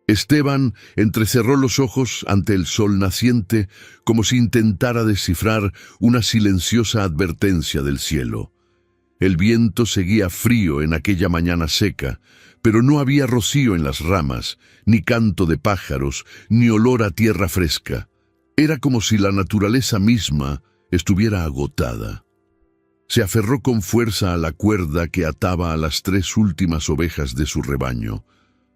Esteban entrecerró los ojos ante el sol naciente como si intentara descifrar una silenciosa advertencia del cielo. El viento seguía frío en aquella mañana seca, pero no había rocío en las ramas, ni canto de pájaros, ni olor a tierra fresca. Era como si la naturaleza misma estuviera agotada. Se aferró con fuerza a la cuerda que ataba a las 3 últimas ovejas de su rebaño,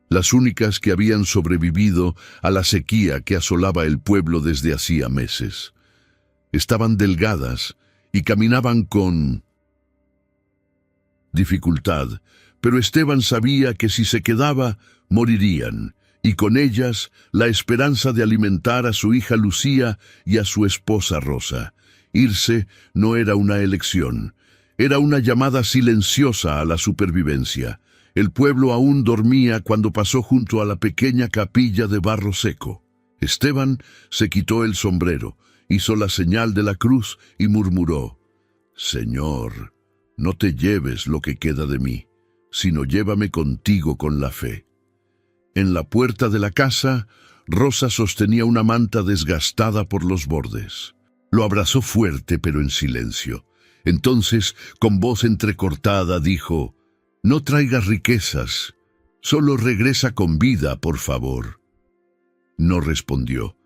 las únicas que habían sobrevivido a la sequía que asolaba el pueblo desde hacía meses. Estaban delgadas y caminaban con dificultad, pero Esteban sabía que si se quedaba, morirían, y con ellas la esperanza de alimentar a su hija Lucía y a su esposa Rosa. Irse no era una elección, era una llamada silenciosa a la supervivencia. El pueblo aún dormía cuando pasó junto a la pequeña capilla de barro seco. Esteban se quitó el sombrero, hizo la señal de la cruz y murmuró: «Señor, no te lleves lo que queda de mí, sino llévame contigo con la fe». En la puerta de la casa, Rosa sostenía una manta desgastada por los bordes. Lo abrazó fuerte, pero en silencio. Entonces, con voz entrecortada, dijo: «No traigas riquezas, solo regresa con vida, por favor». No respondió.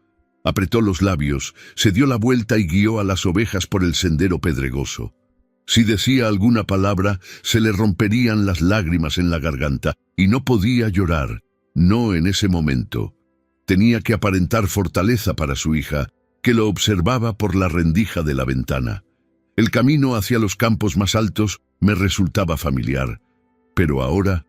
Apretó los labios, se dio la vuelta y guió a las ovejas por el sendero pedregoso. Si decía alguna palabra, se le romperían las lágrimas en la garganta, y no podía llorar, no en ese momento. Tenía que aparentar fortaleza para su hija, que lo observaba por la rendija de la ventana. El camino hacia los campos más altos me resultaba familiar, pero ahora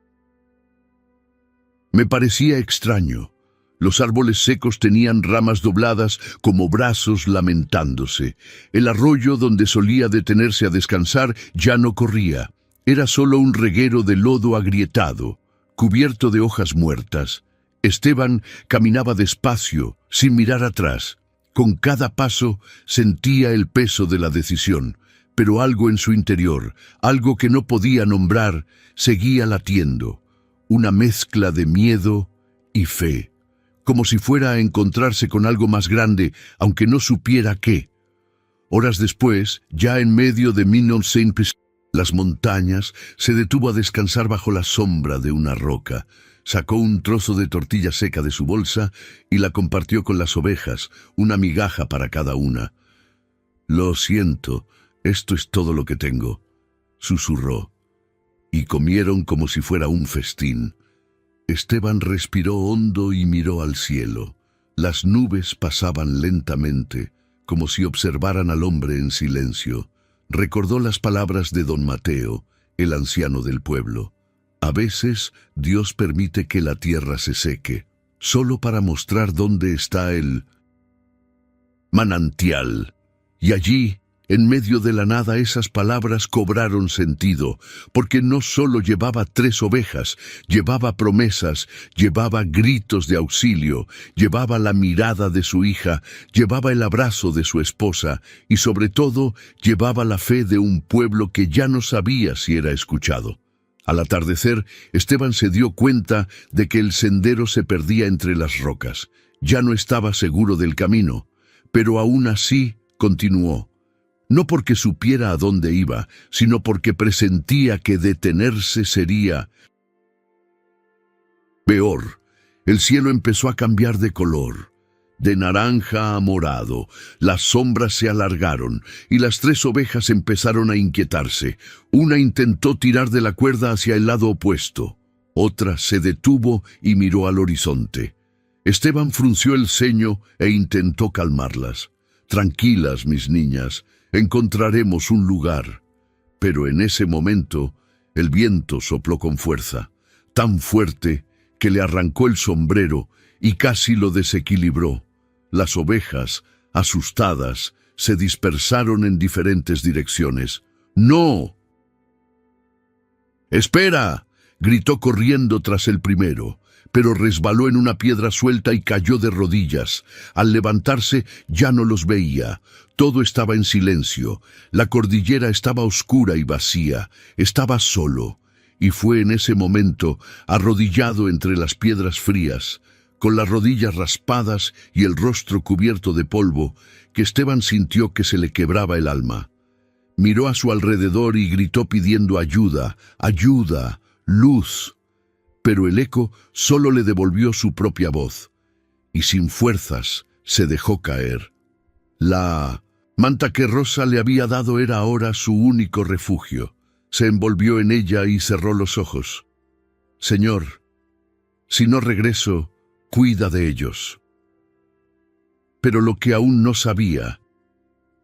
me parecía extraño. Los árboles secos tenían ramas dobladas como brazos lamentándose. El arroyo donde solía detenerse a descansar ya no corría. Era solo un reguero de lodo agrietado, cubierto de hojas muertas. Esteban caminaba despacio, sin mirar atrás. Con cada paso sentía el peso de la decisión, pero algo en su interior, algo que no podía nombrar, seguía latiendo. Una mezcla de miedo y fe, como si fuera a encontrarse con algo más grande, aunque no supiera qué. Horas después, ya en medio de Minon-Saint-Priest, las montañas, se detuvo a descansar bajo la sombra de una roca. Sacó un trozo de tortilla seca de su bolsa y la compartió con las ovejas, una migaja para cada una. «Lo siento, esto es todo lo que tengo», susurró. Y comieron como si fuera un festín. Esteban respiró hondo y miró al cielo. Las nubes pasaban lentamente, como si observaran al hombre en silencio. Recordó las palabras de don Mateo, el anciano del pueblo. A veces Dios permite que la tierra se seque, solo para mostrar dónde está el manantial. Y allí, en medio de la nada, esas palabras cobraron sentido, porque no solo llevaba 3 ovejas, llevaba promesas, llevaba gritos de auxilio, llevaba la mirada de su hija, llevaba el abrazo de su esposa, y sobre todo, llevaba la fe de un pueblo que ya no sabía si era escuchado. Al atardecer, Esteban se dio cuenta de que el sendero se perdía entre las rocas. Ya no estaba seguro del camino, pero aún así continuó. No porque supiera a dónde iba, sino porque presentía que detenerse sería peor. El cielo empezó a cambiar de color, de naranja a morado. Las sombras se alargaron y las 3 ovejas empezaron a inquietarse. Una intentó tirar de la cuerda hacia el lado opuesto. Otra se detuvo y miró al horizonte. Esteban frunció el ceño e intentó calmarlas. «Tranquilas, mis niñas, encontraremos un lugar». Pero en ese momento, el viento sopló con fuerza, tan fuerte que le arrancó el sombrero y casi lo desequilibró. Las ovejas, asustadas, se dispersaron en diferentes direcciones. «¡No!». «¡Espera!», gritó corriendo tras el primero, pero resbaló en una piedra suelta y cayó de rodillas. Al levantarse ya no los veía. Todo estaba en silencio. La cordillera estaba oscura y vacía. Estaba solo. Y fue en ese momento, arrodillado entre las piedras frías, con las rodillas raspadas y el rostro cubierto de polvo, que Esteban sintió que se le quebraba el alma. Miró a su alrededor y gritó pidiendo ayuda, ayuda, luz. Pero el eco solo le devolvió su propia voz, y sin fuerzas se dejó caer. La manta que Rosa le había dado era ahora su único refugio. Se envolvió en ella y cerró los ojos. Señor, si no regreso, cuida de ellos. Pero lo que aún no sabía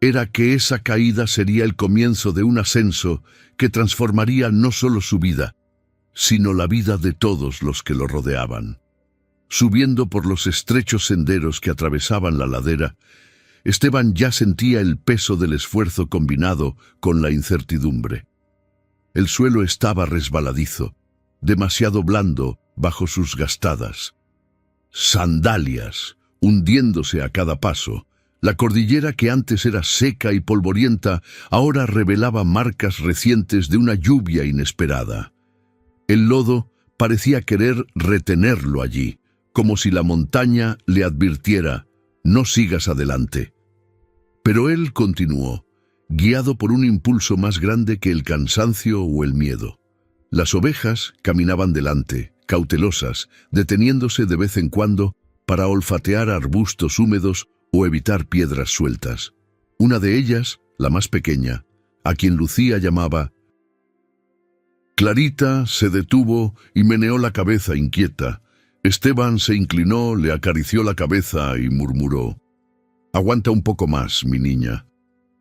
era que esa caída sería el comienzo de un ascenso que transformaría no solo su vida, sino la vida de todos los que lo rodeaban. Subiendo por los estrechos senderos que atravesaban la ladera, Esteban ya sentía el peso del esfuerzo combinado con la incertidumbre. El suelo estaba resbaladizo, demasiado blando bajo sus gastadas sandalias, hundiéndose a cada paso. La cordillera, que antes era seca y polvorienta, ahora revelaba marcas recientes de una lluvia inesperada. El lodo parecía querer retenerlo allí, como si la montaña le advirtiera: no sigas adelante. Pero él continuó, guiado por un impulso más grande que el cansancio o el miedo. Las ovejas caminaban delante, cautelosas, deteniéndose de vez en cuando para olfatear arbustos húmedos o evitar piedras sueltas. Una de ellas, la más pequeña, a quien Lucía llamaba Clarita, se detuvo y meneó la cabeza inquieta. Esteban se inclinó, le acarició la cabeza y murmuró: «Aguanta un poco más, mi niña.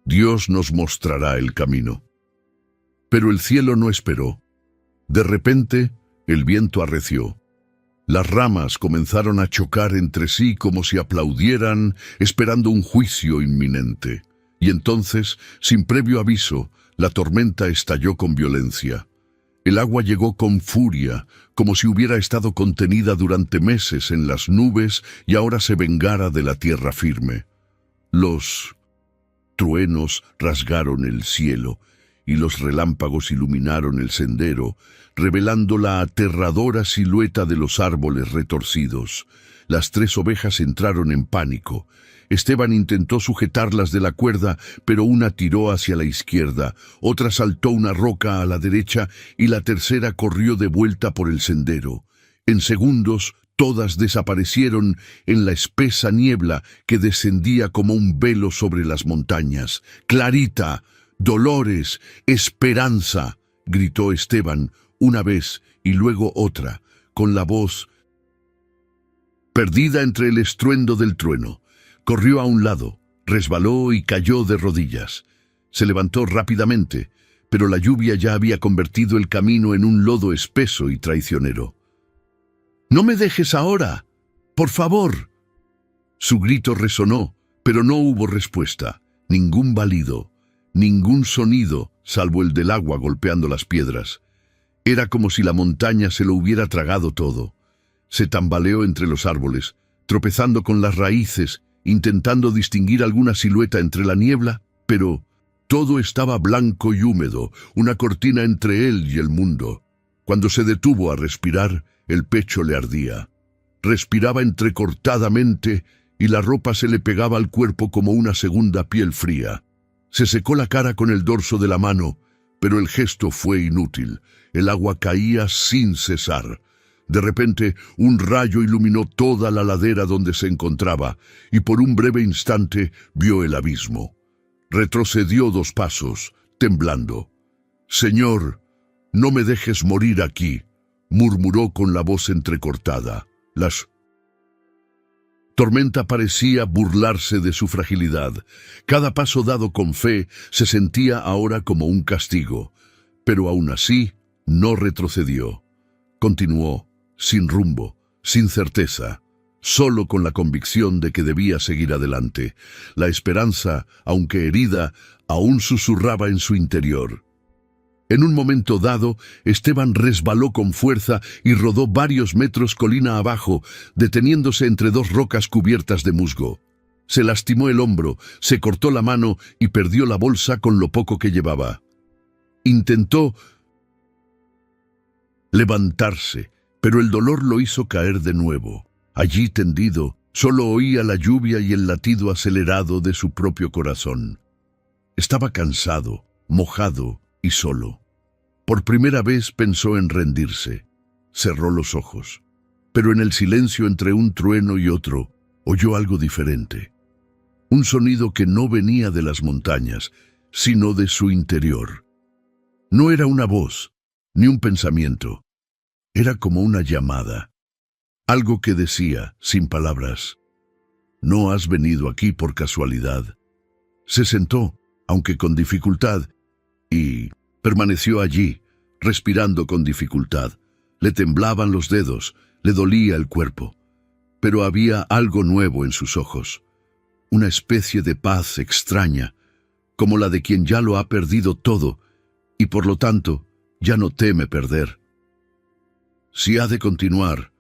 Dios nos mostrará el camino». Pero el cielo no esperó. De repente, el viento arreció. Las ramas comenzaron a chocar entre sí como si aplaudieran, esperando un juicio inminente. Y entonces, sin previo aviso, la tormenta estalló con violencia. El agua llegó con furia, como si hubiera estado contenida durante meses en las nubes y ahora se vengara de la tierra firme. Los truenos rasgaron el cielo y los relámpagos iluminaron el sendero, revelando la aterradora silueta de los árboles retorcidos. Las 3 ovejas entraron en pánico. Esteban intentó sujetarlas de la cuerda, pero una tiró hacia la izquierda, otra saltó una roca a la derecha y la tercera corrió de vuelta por el sendero. En segundos, todas desaparecieron en la espesa niebla que descendía como un velo sobre las montañas. «Clarita, Dolores, Esperanza», gritó Esteban, una vez y luego otra, con la voz perdida entre el estruendo del trueno. Corrió a un lado, resbaló y cayó de rodillas. Se levantó rápidamente, pero la lluvia ya había convertido el camino en un lodo espeso y traicionero. «¡No me dejes ahora! ¡Por favor!». Su grito resonó, pero no hubo respuesta, ningún balido, ningún sonido, salvo el del agua golpeando las piedras. Era como si la montaña se lo hubiera tragado todo. Se tambaleó entre los árboles, tropezando con las raíces, intentando distinguir alguna silueta entre la niebla, pero todo estaba blanco y húmedo, una cortina entre él y el mundo. Cuando se detuvo a respirar, el pecho le ardía. Respiraba entrecortadamente y la ropa se le pegaba al cuerpo como una segunda piel fría. Se secó la cara con el dorso de la mano, pero el gesto fue inútil. El agua caía sin cesar. De repente, un rayo iluminó toda la ladera donde se encontraba, y por un breve instante vio el abismo. Retrocedió 2 pasos, temblando. «Señor, no me dejes morir aquí», murmuró con la voz entrecortada. La tormenta parecía burlarse de su fragilidad. Cada paso dado con fe se sentía ahora como un castigo, pero aún así no retrocedió. Continuó, sin rumbo, sin certeza, solo con la convicción de que debía seguir adelante. La esperanza, aunque herida, aún susurraba en su interior. En un momento dado, Esteban resbaló con fuerza y rodó varios metros colina abajo, deteniéndose entre 2 rocas cubiertas de musgo. Se lastimó el hombro, se cortó la mano y perdió la bolsa con lo poco que llevaba. Intentó levantarse, pero el dolor lo hizo caer de nuevo. Allí tendido, solo oía la lluvia y el latido acelerado de su propio corazón. Estaba cansado, mojado y solo. Por primera vez pensó en rendirse. Cerró los ojos. Pero en el silencio entre un trueno y otro, oyó algo diferente. Un sonido que no venía de las montañas, sino de su interior. No era una voz, ni un pensamiento. Era como una llamada. Algo que decía, sin palabras: no has venido aquí por casualidad. Se sentó, aunque con dificultad, y permaneció allí, respirando con dificultad. Le temblaban los dedos, le dolía el cuerpo. Pero había algo nuevo en sus ojos. Una especie de paz extraña, como la de quien ya lo ha perdido todo, y por lo tanto, ya no teme perder. Si ha de continuar,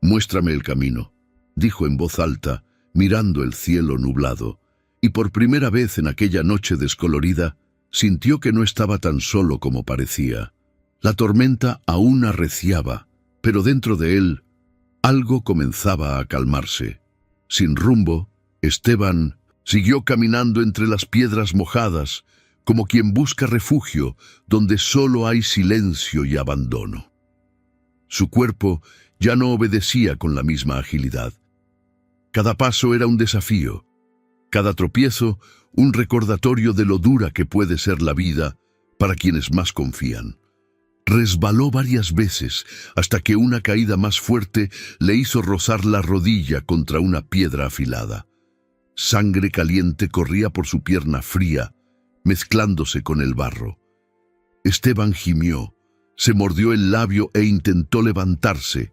muéstrame el camino, dijo en voz alta, mirando el cielo nublado, y por primera vez en aquella noche descolorida, sintió que no estaba tan solo como parecía. La tormenta aún arreciaba, pero dentro de él, algo comenzaba a calmarse. Sin rumbo, Esteban siguió caminando entre las piedras mojadas, como quien busca refugio donde solo hay silencio y abandono. Su cuerpo ya no obedecía con la misma agilidad. Cada paso era un desafío, cada tropiezo un recordatorio de lo dura que puede ser la vida para quienes más confían. Resbaló varias veces hasta que una caída más fuerte le hizo rozar la rodilla contra una piedra afilada. Sangre caliente corría por su pierna fría, mezclándose con el barro. Esteban gimió, se mordió el labio e intentó levantarse,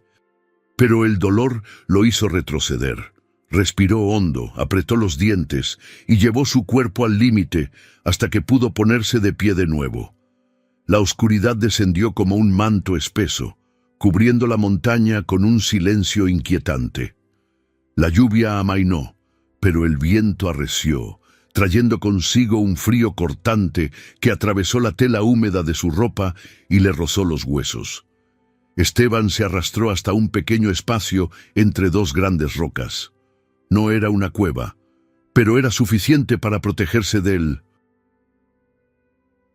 pero el dolor lo hizo retroceder. Respiró hondo, apretó los dientes y llevó su cuerpo al límite hasta que pudo ponerse de pie de nuevo. La oscuridad descendió como un manto espeso, cubriendo la montaña con un silencio inquietante. La lluvia amainó, pero el viento arreció, trayendo consigo un frío cortante que atravesó la tela húmeda de su ropa y le rozó los huesos. Esteban se arrastró hasta un pequeño espacio entre dos grandes rocas. No era una cueva, pero era suficiente para protegerse del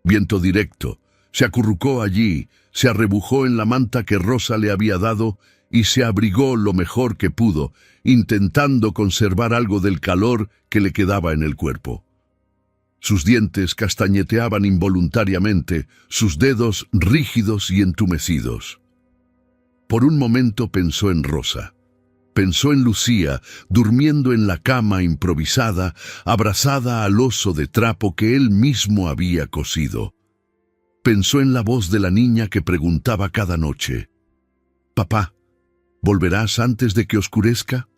viento directo. Se acurrucó allí, se arrebujó en la manta que Rosa le había dado y se abrigó lo mejor que pudo, intentando conservar algo del calor que le quedaba en el cuerpo. Sus dientes castañeteaban involuntariamente, sus dedos rígidos y entumecidos. Por un momento pensó en Rosa. Pensó en Lucía, durmiendo en la cama improvisada, abrazada al oso de trapo que él mismo había cosido. Pensó en la voz de la niña que preguntaba cada noche: «Papá, ¿volverás antes de que oscurezca?».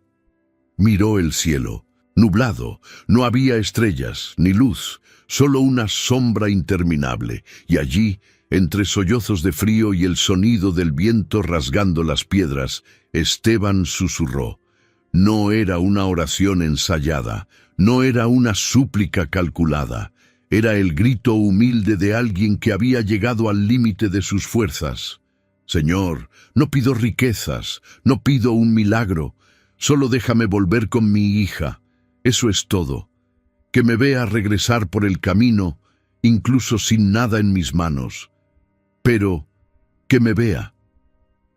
Miró el cielo, nublado, no había estrellas ni luz, solo una sombra interminable, y allí, entre sollozos de frío y el sonido del viento rasgando las piedras, Esteban susurró. No era una oración ensayada, no era una súplica calculada, era el grito humilde de alguien que había llegado al límite de sus fuerzas. «Señor, no pido riquezas, no pido un milagro, solo déjame volver con mi hija, eso es todo. Que me vea regresar por el camino, incluso sin nada en mis manos. Pero, que me vea».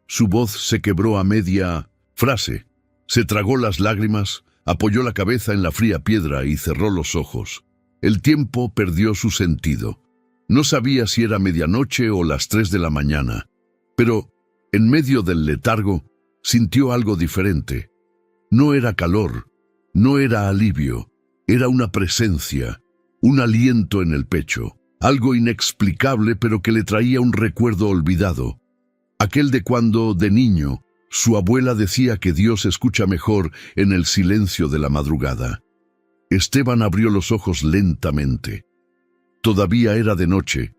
Su voz se quebró a media frase. Se tragó las lágrimas, apoyó la cabeza en la fría piedra y cerró los ojos. El tiempo perdió su sentido. No sabía si era medianoche o las 3 de la mañana, pero, en medio del letargo, sintió algo diferente. No era calor, no era alivio, era una presencia, un aliento en el pecho, algo inexplicable pero que le traía un recuerdo olvidado. Aquel de cuando, de niño, su abuela decía que Dios escucha mejor en el silencio de la madrugada. Esteban abrió los ojos lentamente. Todavía era de noche,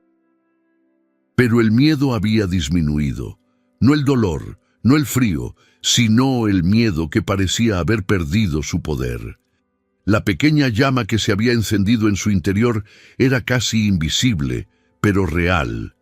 pero el miedo había disminuido. No el dolor, no el frío, sino el miedo que parecía haber perdido su poder. La pequeña llama que se había encendido en su interior era casi invisible, pero real,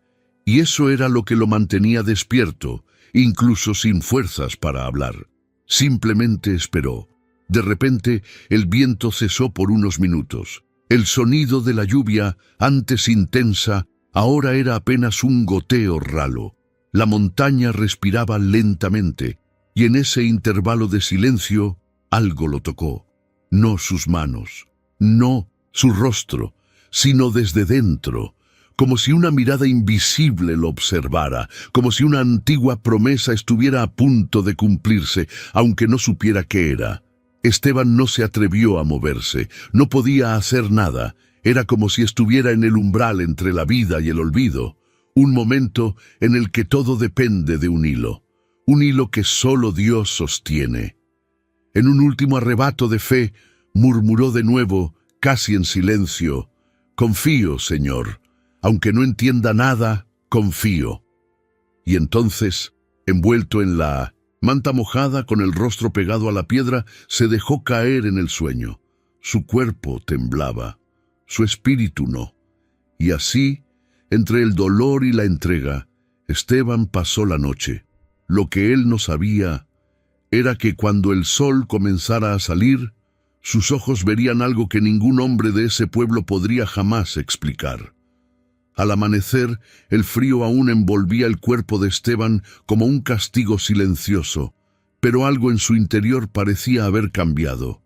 y eso era lo que lo mantenía despierto, incluso sin fuerzas para hablar. Simplemente esperó. De repente, el viento cesó por unos minutos. El sonido de la lluvia, antes intensa, ahora era apenas un goteo ralo. La montaña respiraba lentamente, y en ese intervalo de silencio, algo lo tocó. No sus manos, no su rostro, sino desde dentro, como si una mirada invisible lo observara, como si una antigua promesa estuviera a punto de cumplirse, aunque no supiera qué era. Esteban no se atrevió a moverse, no podía hacer nada. Era como si estuviera en el umbral entre la vida y el olvido, un momento en el que todo depende de un hilo que solo Dios sostiene. En un último arrebato de fe, murmuró de nuevo, casi en silencio: «Confío, Señor. Aunque no entienda nada, confío». Y entonces, envuelto en la manta mojada, con el rostro pegado a la piedra, se dejó caer en el sueño. Su cuerpo temblaba, su espíritu no. Y así, entre el dolor y la entrega, Esteban pasó la noche. Lo que él no sabía era que cuando el sol comenzara a salir, sus ojos verían algo que ningún hombre de ese pueblo podría jamás explicar. Al amanecer, el frío aún envolvía el cuerpo de Esteban como un castigo silencioso, pero algo en su interior parecía haber cambiado.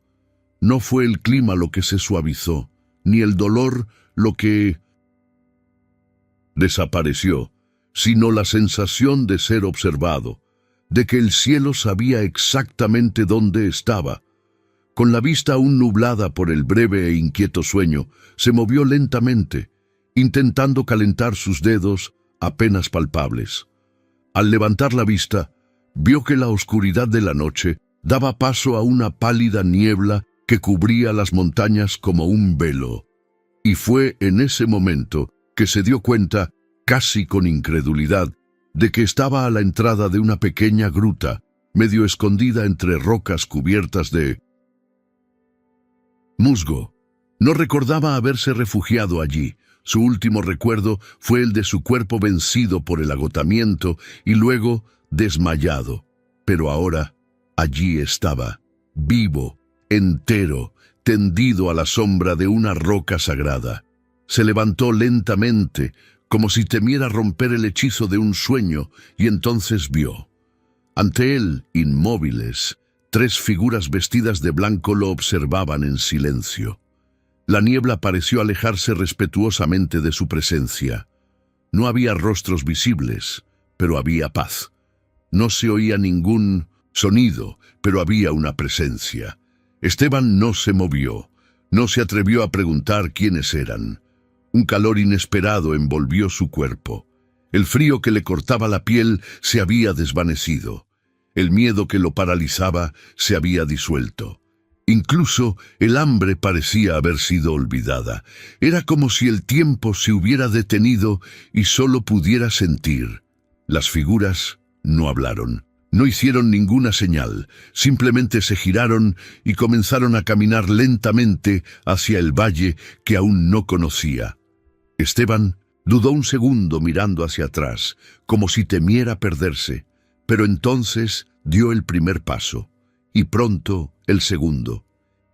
No fue el clima lo que se suavizó, ni el dolor lo que desapareció, sino la sensación de ser observado, de que el cielo sabía exactamente dónde estaba. Con la vista aún nublada por el breve e inquieto sueño, se movió lentamente, intentando calentar sus dedos apenas palpables. Al levantar la vista, vio que la oscuridad de la noche daba paso a una pálida niebla que cubría las montañas como un velo. Y fue en ese momento que se dio cuenta, casi con incredulidad, de que estaba a la entrada de una pequeña gruta, medio escondida entre rocas cubiertas de musgo. No recordaba haberse refugiado allí. Su último recuerdo fue el de su cuerpo vencido por el agotamiento y luego desmayado. Pero ahora, allí estaba, vivo, entero, tendido a la sombra de una roca sagrada. Se levantó lentamente, como si temiera romper el hechizo de un sueño, y entonces vio. Ante él, inmóviles, 3 figuras vestidas de blanco lo observaban en silencio. La niebla pareció alejarse respetuosamente de su presencia. No había rostros visibles, pero había paz. No se oía ningún sonido, pero había una presencia. Esteban no se movió, no se atrevió a preguntar quiénes eran. Un calor inesperado envolvió su cuerpo. El frío que le cortaba la piel se había desvanecido. El miedo que lo paralizaba se había disuelto. Incluso el hambre parecía haber sido olvidada. Era como si el tiempo se hubiera detenido y solo pudiera sentir. Las figuras no hablaron, no hicieron ninguna señal, simplemente se giraron y comenzaron a caminar lentamente hacia el valle que aún no conocía. Esteban dudó un segundo mirando hacia atrás, como si temiera perderse, pero entonces dio el primer paso, y pronto el segundo,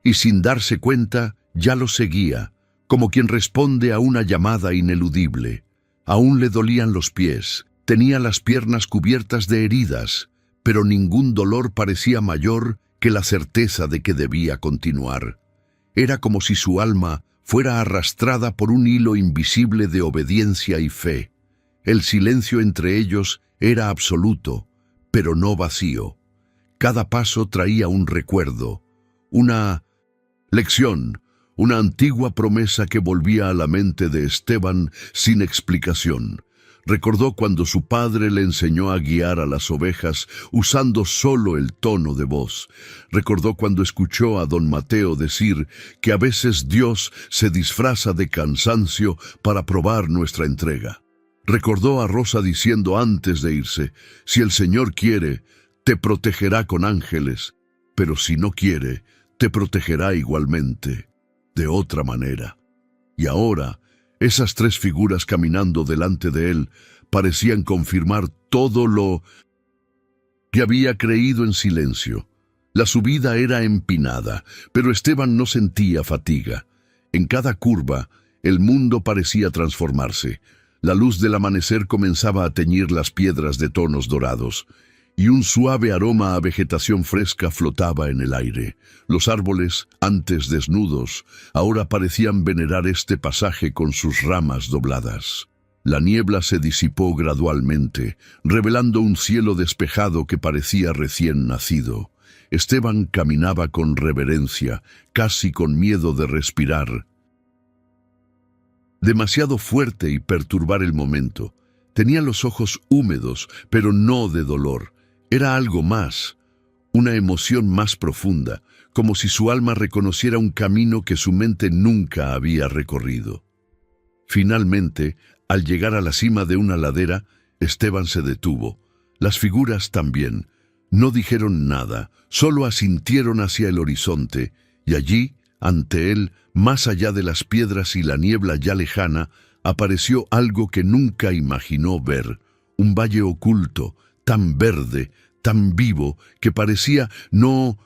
y sin darse cuenta ya lo seguía, como quien responde a una llamada ineludible. Aún le dolían los pies, tenía las piernas cubiertas de heridas, pero ningún dolor parecía mayor que la certeza de que debía continuar. Era como si su alma fuera arrastrada por un hilo invisible de obediencia y fe. El silencio entre ellos era absoluto, pero no vacío. Cada paso traía un recuerdo, una lección, una antigua promesa que volvía a la mente de Esteban sin explicación. Recordó cuando su padre le enseñó a guiar a las ovejas usando solo el tono de voz. Recordó cuando escuchó a don Mateo decir que a veces Dios se disfraza de cansancio para probar nuestra entrega. Recordó a Rosa diciendo antes de irse: si el Señor quiere, te protegerá con ángeles, pero si no quiere, te protegerá igualmente, de otra manera. Y ahora, esas 3 figuras caminando delante de él parecían confirmar todo lo que había creído en silencio. La subida era empinada, pero Esteban no sentía fatiga. En cada curva, el mundo parecía transformarse. La luz del amanecer comenzaba a teñir las piedras de tonos dorados, y un suave aroma a vegetación fresca flotaba en el aire. Los árboles, antes desnudos, ahora parecían venerar este pasaje con sus ramas dobladas. La niebla se disipó gradualmente, revelando un cielo despejado que parecía recién nacido. Esteban caminaba con reverencia, casi con miedo de respirar. Demasiado fuerte y perturbar el momento. Tenía los ojos húmedos, pero no de dolor. Era algo más, una emoción más profunda, como si su alma reconociera un camino que su mente nunca había recorrido. Finalmente, al llegar a la cima de una ladera, Esteban se detuvo. Las figuras también. No dijeron nada, solo asintieron hacia el horizonte, y allí, ante él, más allá de las piedras y la niebla ya lejana, apareció algo que nunca imaginó ver, un valle oculto, tan verde, tan vivo, que parecía no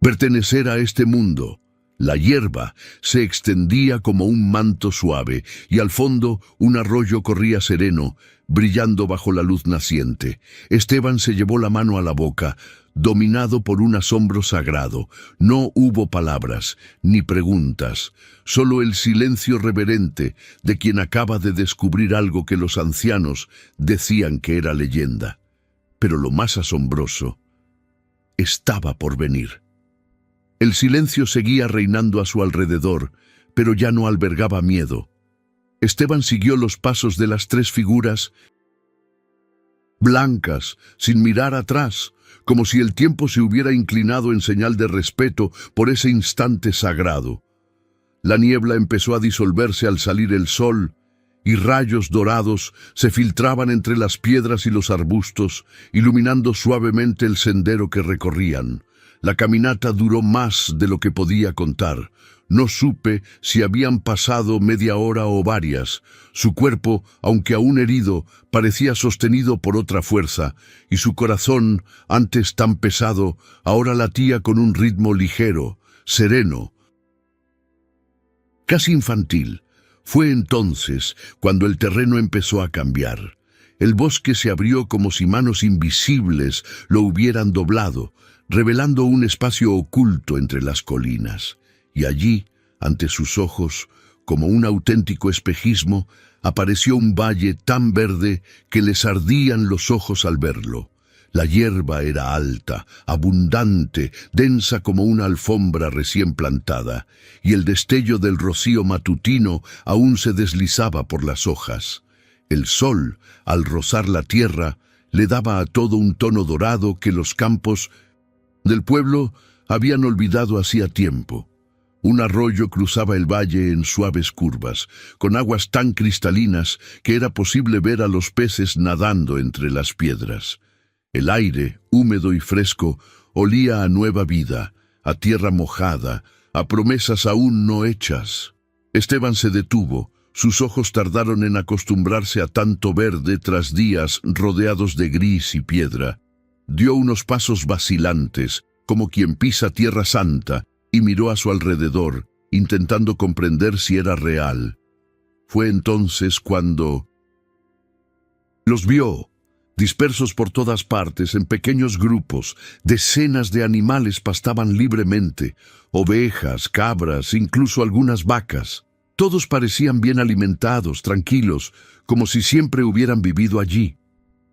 pertenecer a este mundo. La hierba se extendía como un manto suave, y al fondo un arroyo corría sereno, brillando bajo la luz naciente. Esteban se llevó la mano a la boca, dominado por un asombro sagrado. No hubo palabras, ni preguntas, solo el silencio reverente de quien acaba de descubrir algo que los ancianos decían que era leyenda. Pero lo más asombroso estaba por venir. El silencio seguía reinando a su alrededor, pero ya no albergaba miedo. Esteban siguió los pasos de las tres figuras, blancas, sin mirar atrás, como si el tiempo se hubiera inclinado en señal de respeto por ese instante sagrado. La niebla empezó a disolverse al salir el sol, y rayos dorados se filtraban entre las piedras y los arbustos, iluminando suavemente el sendero que recorrían. La caminata duró más de lo que podía contar. No supe si habían pasado media hora o varias. Su cuerpo, aunque aún herido, parecía sostenido por otra fuerza, y su corazón, antes tan pesado, ahora latía con un ritmo ligero, sereno, casi infantil. Fue entonces cuando el terreno empezó a cambiar. El bosque se abrió como si manos invisibles lo hubieran doblado, revelando un espacio oculto entre las colinas. Y allí, ante sus ojos, como un auténtico espejismo, apareció un valle tan verde que les ardían los ojos al verlo. La hierba era alta, abundante, densa como una alfombra recién plantada, y el destello del rocío matutino aún se deslizaba por las hojas. El sol, al rozar la tierra, le daba a todo un tono dorado que los campos del pueblo habían olvidado hacía tiempo. Un arroyo cruzaba el valle en suaves curvas, con aguas tan cristalinas que era posible ver a los peces nadando entre las piedras. El aire, húmedo y fresco, olía a nueva vida, a tierra mojada, a promesas aún no hechas. Esteban se detuvo. Sus ojos tardaron en acostumbrarse a tanto verde tras días rodeados de gris y piedra. Dio unos pasos vacilantes, como quien pisa tierra santa, y miró a su alrededor, intentando comprender si era real. Fue entonces cuando los vio, dispersos por todas partes, en pequeños grupos. Decenas de animales pastaban libremente, ovejas, cabras, incluso algunas vacas. Todos parecían bien alimentados, tranquilos, como si siempre hubieran vivido allí.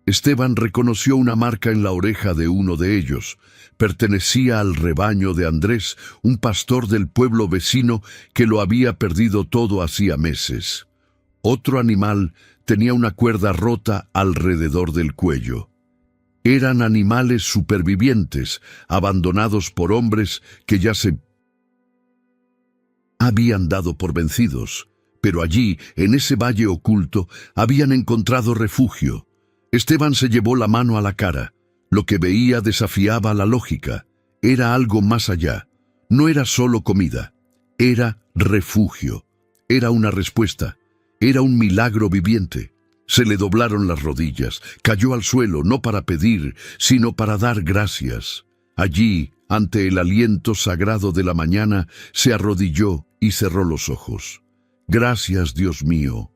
Esteban reconoció una marca en la oreja de uno de ellos. Pertenecía al rebaño de Andrés, un pastor del pueblo vecino que lo había perdido todo hacía meses. Otro animal tenía una cuerda rota alrededor del cuello. Eran animales supervivientes, abandonados por hombres que ya se habían dado por vencidos. Pero allí, en ese valle oculto, habían encontrado refugio. Esteban se llevó la mano a la cara. Lo que veía desafiaba la lógica. Era algo más allá. No era solo comida. Era refugio. Era una respuesta. Era un milagro viviente. Se le doblaron las rodillas. Cayó al suelo, no para pedir, sino para dar gracias. Allí, ante el aliento sagrado de la mañana, se arrodilló y cerró los ojos. Gracias, Dios mío,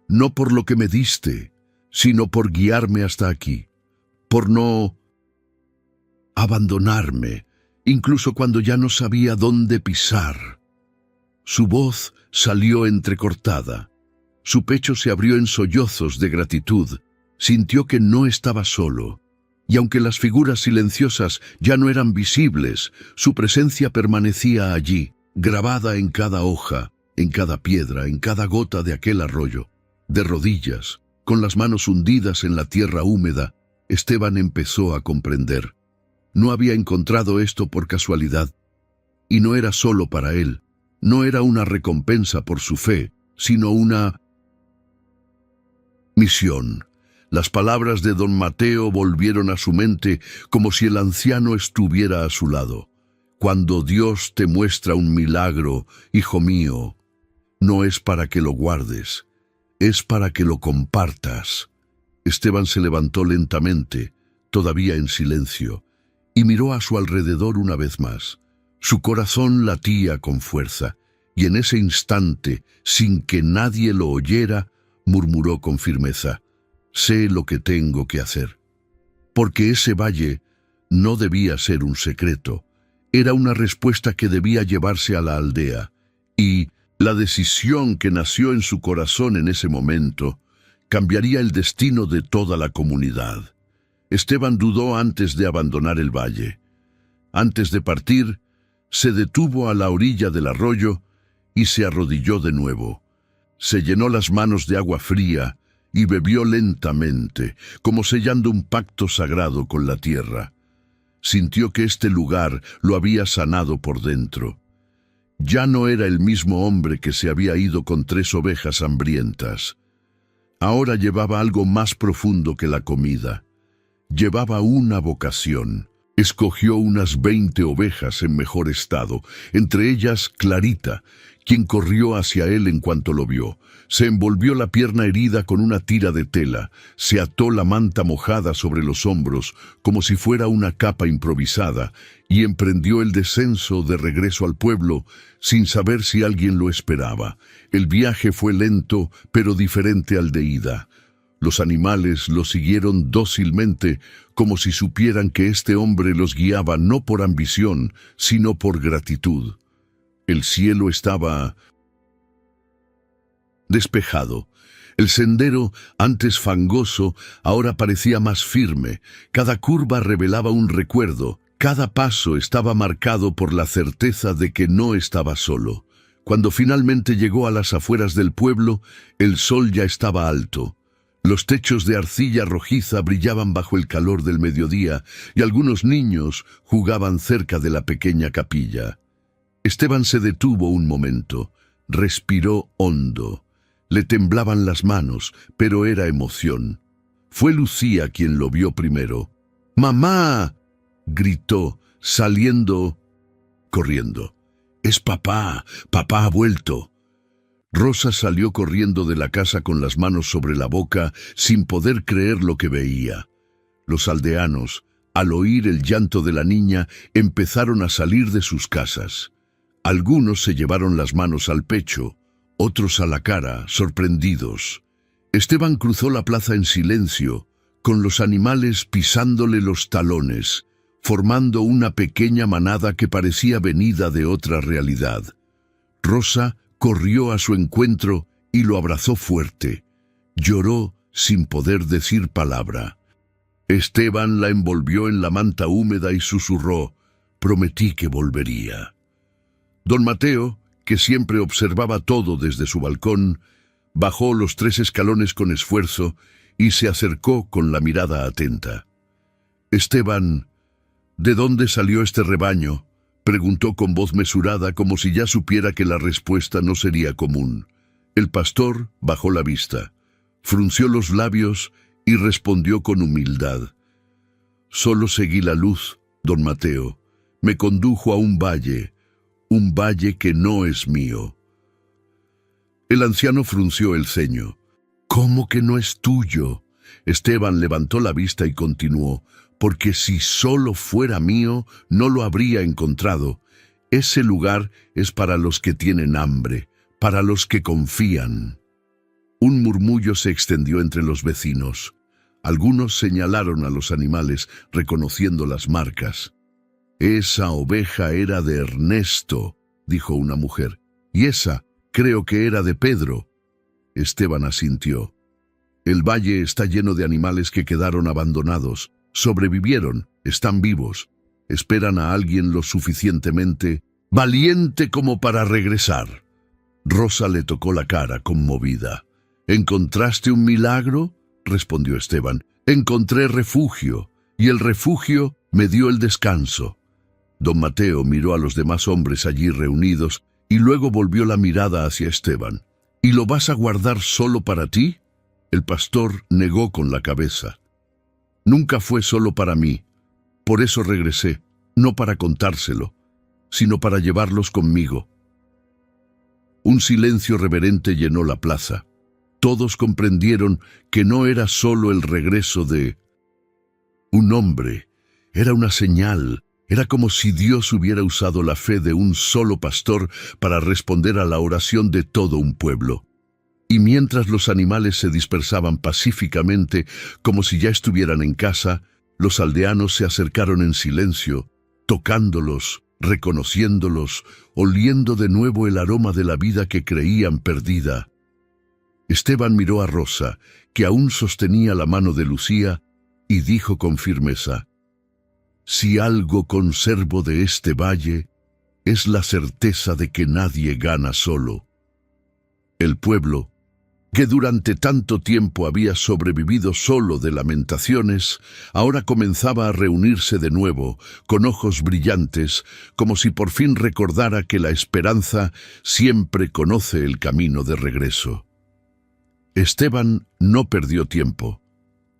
no por lo que me diste, sino por guiarme hasta aquí, por no abandonarme, incluso cuando ya no sabía dónde pisar. Su voz salió entrecortada. Su pecho se abrió en sollozos de gratitud. Sintió que no estaba solo. Y aunque las figuras silenciosas ya no eran visibles, su presencia permanecía allí, grabada en cada hoja, en cada piedra, en cada gota de aquel arroyo. De rodillas, con las manos hundidas en la tierra húmeda, Esteban empezó a comprender. No había encontrado esto por casualidad. Y no era solo para él. No era una recompensa por su fe, sino una misión. Las palabras de don Mateo volvieron a su mente como si el anciano estuviera a su lado. Cuando Dios te muestra un milagro, hijo mío, no es para que lo guardes, es para que lo compartas. Esteban se levantó lentamente, todavía en silencio, y miró a su alrededor una vez más. Su corazón latía con fuerza, y en ese instante, sin que nadie lo oyera, murmuró con firmeza: sé lo que tengo que hacer. Porque ese valle no debía ser un secreto, era una respuesta que debía llevarse a la aldea, y la decisión que nació en su corazón en ese momento cambiaría el destino de toda la comunidad. Esteban dudó antes de abandonar el valle. Antes de partir, se detuvo a la orilla del arroyo y se arrodilló de nuevo. Se llenó las manos de agua fría y bebió lentamente, como sellando un pacto sagrado con la tierra. Sintió que este lugar lo había sanado por dentro. Ya no era el mismo hombre que se había ido con 3 ovejas hambrientas. Ahora llevaba algo más profundo que la comida. Llevaba una vocación. Escogió unas 20 ovejas en mejor estado, entre ellas Clarita, quien corrió hacia él en cuanto lo vio. Se envolvió la pierna herida con una tira de tela, se ató la manta mojada sobre los hombros como si fuera una capa improvisada y emprendió el descenso de regreso al pueblo sin saber si alguien lo esperaba. El viaje fue lento, pero diferente al de ida. Los animales lo siguieron dócilmente, como si supieran que este hombre los guiaba no por ambición, sino por gratitud. El cielo estaba despejado. El sendero, antes fangoso, ahora parecía más firme. Cada curva revelaba un recuerdo. Cada paso estaba marcado por la certeza de que no estaba solo. Cuando finalmente llegó a las afueras del pueblo, el sol ya estaba alto. Los techos de arcilla rojiza brillaban bajo el calor del mediodía y algunos niños jugaban cerca de la pequeña capilla. Esteban se detuvo un momento, respiró hondo. Le temblaban las manos, pero era emoción. Fue Lucía quien lo vio primero. ¡Mamá!, gritó, saliendo corriendo. «Es papá, papá ha vuelto». Rosa salió corriendo de la casa con las manos sobre la boca, sin poder creer lo que veía. Los aldeanos, al oír el llanto de la niña, empezaron a salir de sus casas. Algunos se llevaron las manos al pecho, otros a la cara, sorprendidos. Esteban cruzó la plaza en silencio, con los animales pisándole los talones, formando una pequeña manada que parecía venida de otra realidad. Rosa corrió a su encuentro y lo abrazó fuerte. Lloró sin poder decir palabra. Esteban la envolvió en la manta húmeda y susurró: «Prometí que volvería». Don Mateo, que siempre observaba todo desde su balcón, bajó los 3 escalones con esfuerzo y se acercó con la mirada atenta. «Esteban, ¿de dónde salió este rebaño?», preguntó con voz mesurada, como si ya supiera que la respuesta no sería común. El pastor bajó la vista, frunció los labios y respondió con humildad: «Solo seguí la luz, don Mateo. Me condujo a un valle que no es mío». El anciano frunció el ceño. «¿Cómo que no es tuyo?». Esteban levantó la vista y continuó: porque si solo fuera mío, no lo habría encontrado. Ese lugar es para los que tienen hambre, para los que confían. Un murmullo se extendió entre los vecinos. Algunos señalaron a los animales, reconociendo las marcas. «Esa oveja era de Ernesto», dijo una mujer. «Y esa, creo que era de Pedro». Esteban asintió. «El valle está lleno de animales que quedaron abandonados. Sobrevivieron, están vivos. Esperan a alguien lo suficientemente valiente como para regresar». Rosa le tocó la cara, conmovida. «¿Encontraste un milagro?», respondió Esteban. «Encontré refugio, y el refugio me dio el descanso». Don Mateo miró a los demás hombres allí reunidos y luego volvió la mirada hacia Esteban. «¿Y lo vas a guardar solo para ti?». El pastor negó con la cabeza. «Nunca fue solo para mí. Por eso regresé, no para contárselo, sino para llevarlos conmigo». Un silencio reverente llenó la plaza. Todos comprendieron que no era solo el regreso de un hombre, era una señal. Era como si Dios hubiera usado la fe de un solo pastor para responder a la oración de todo un pueblo. Y mientras los animales se dispersaban pacíficamente, como si ya estuvieran en casa, los aldeanos se acercaron en silencio, tocándolos, reconociéndolos, oliendo de nuevo el aroma de la vida que creían perdida. Esteban miró a Rosa, que aún sostenía la mano de Lucía, y dijo con firmeza: «Si algo conservo de este valle, es la certeza de que nadie gana solo». El pueblo, que durante tanto tiempo había sobrevivido solo de lamentaciones, ahora comenzaba a reunirse de nuevo, con ojos brillantes, como si por fin recordara que la esperanza siempre conoce el camino de regreso. Esteban no perdió tiempo.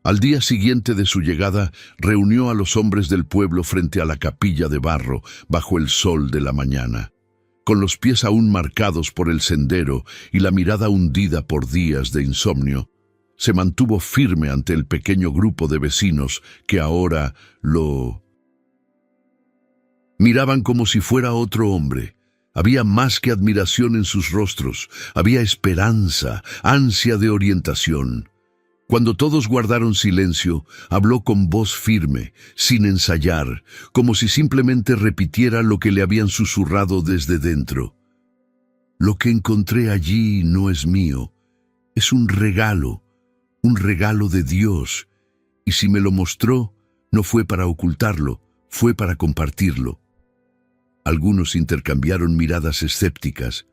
Al día siguiente de su llegada, reunió a los hombres del pueblo frente a la capilla de barro, bajo el sol de la mañana. Con los pies aún marcados por el sendero y la mirada hundida por días de insomnio, se mantuvo firme ante el pequeño grupo de vecinos que ahora lo miraban como si fuera otro hombre. Había más que admiración en sus rostros, había esperanza, ansia de orientación. Cuando todos guardaron silencio, habló con voz firme, sin ensayar, como si simplemente repitiera lo que le habían susurrado desde dentro. «Lo que encontré allí no es mío, es un regalo de Dios, y si me lo mostró, no fue para ocultarlo, fue para compartirlo». Algunos intercambiaron miradas escépticas,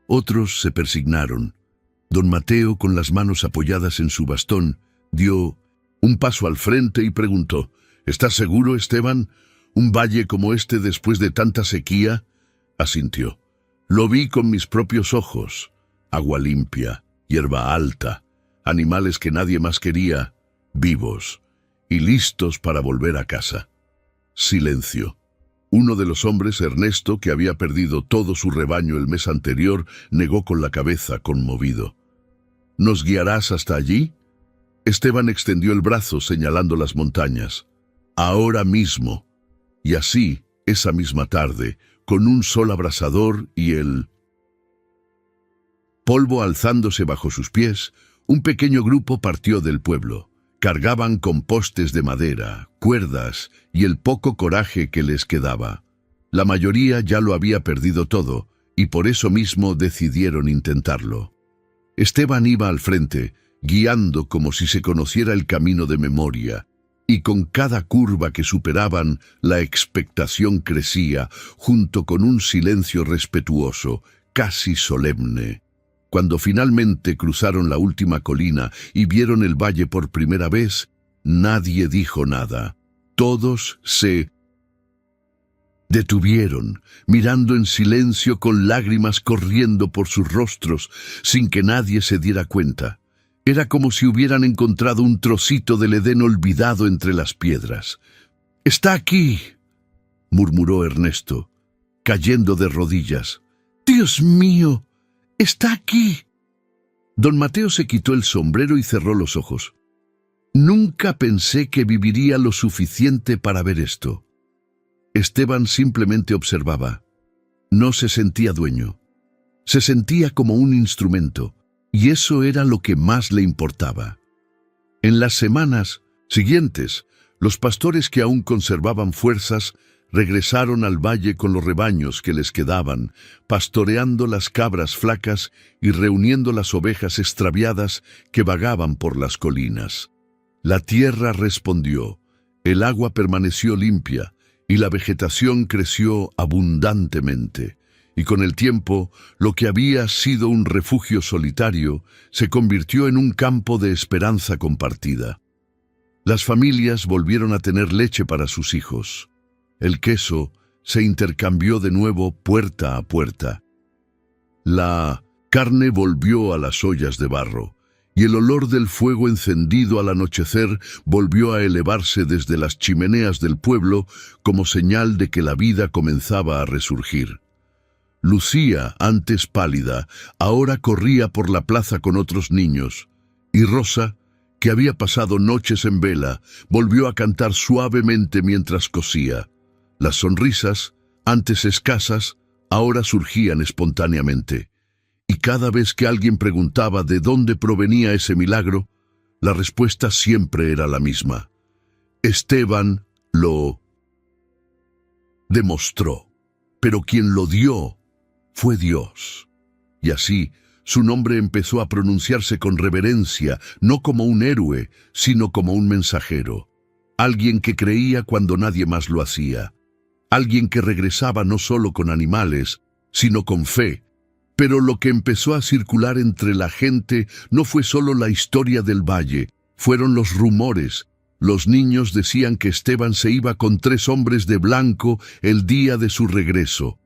otros se persignaron. Don Mateo, con las manos apoyadas en su bastón, dio un paso al frente y preguntó: «¿Estás seguro, Esteban? ¿Un valle como este después de tanta sequía?». Asintió. «Lo vi con mis propios ojos. Agua limpia, hierba alta, animales que nadie más quería, vivos y listos para volver a casa». Silencio. Uno de los hombres, Ernesto, que había perdido todo su rebaño el mes anterior, negó con la cabeza, conmovido. «¿Nos guiarás hasta allí?». Esteban extendió el brazo señalando las montañas. «Ahora mismo». Y así, esa misma tarde, con un sol abrasador y el polvo alzándose bajo sus pies, un pequeño grupo partió del pueblo. Cargaban con postes de madera, cuerdas y el poco coraje que les quedaba. La mayoría ya lo había perdido todo, y por eso mismo decidieron intentarlo. Esteban iba al frente, guiando como si se conociera el camino de memoria, y con cada curva que superaban, la expectación crecía, junto con un silencio respetuoso, casi solemne. Cuando finalmente cruzaron la última colina y vieron el valle por primera vez, nadie dijo nada. Todos se detuvieron, mirando en silencio con lágrimas corriendo por sus rostros, sin que nadie se diera cuenta. Era como si hubieran encontrado un trocito del Edén olvidado entre las piedras. «Está aquí», murmuró Ernesto, cayendo de rodillas. «Dios mío, está aquí». Don Mateo se quitó el sombrero y cerró los ojos. Nunca pensé que viviría lo suficiente para ver esto. Esteban simplemente observaba. No se sentía dueño. Se sentía como un instrumento, y eso era lo que más le importaba. En las semanas siguientes, los pastores que aún conservaban fuerzas regresaron al valle con los rebaños que les quedaban, pastoreando las cabras flacas y reuniendo las ovejas extraviadas que vagaban por las colinas. La tierra respondió, el agua permaneció limpia y la vegetación creció abundantemente. Y con el tiempo, lo que había sido un refugio solitario se convirtió en un campo de esperanza compartida. Las familias volvieron a tener leche para sus hijos. El queso se intercambió de nuevo puerta a puerta. La carne volvió a las ollas de barro, y el olor del fuego encendido al anochecer volvió a elevarse desde las chimeneas del pueblo como señal de que la vida comenzaba a resurgir. Lucía, antes pálida, ahora corría por la plaza con otros niños, y Rosa, que había pasado noches en vela, volvió a cantar suavemente mientras cosía. Las sonrisas, antes escasas, ahora surgían espontáneamente, y cada vez que alguien preguntaba de dónde provenía ese milagro, la respuesta siempre era la misma. Esteban lo demostró, pero quien lo dio fue Dios. Y así, su nombre empezó a pronunciarse con reverencia, no como un héroe, sino como un mensajero. Alguien que creía cuando nadie más lo hacía. Alguien que regresaba no solo con animales, sino con fe. Pero lo que empezó a circular entre la gente no fue solo la historia del valle, fueron los rumores. Los niños decían que Esteban se iba con 3 hombres de blanco el día de su regreso.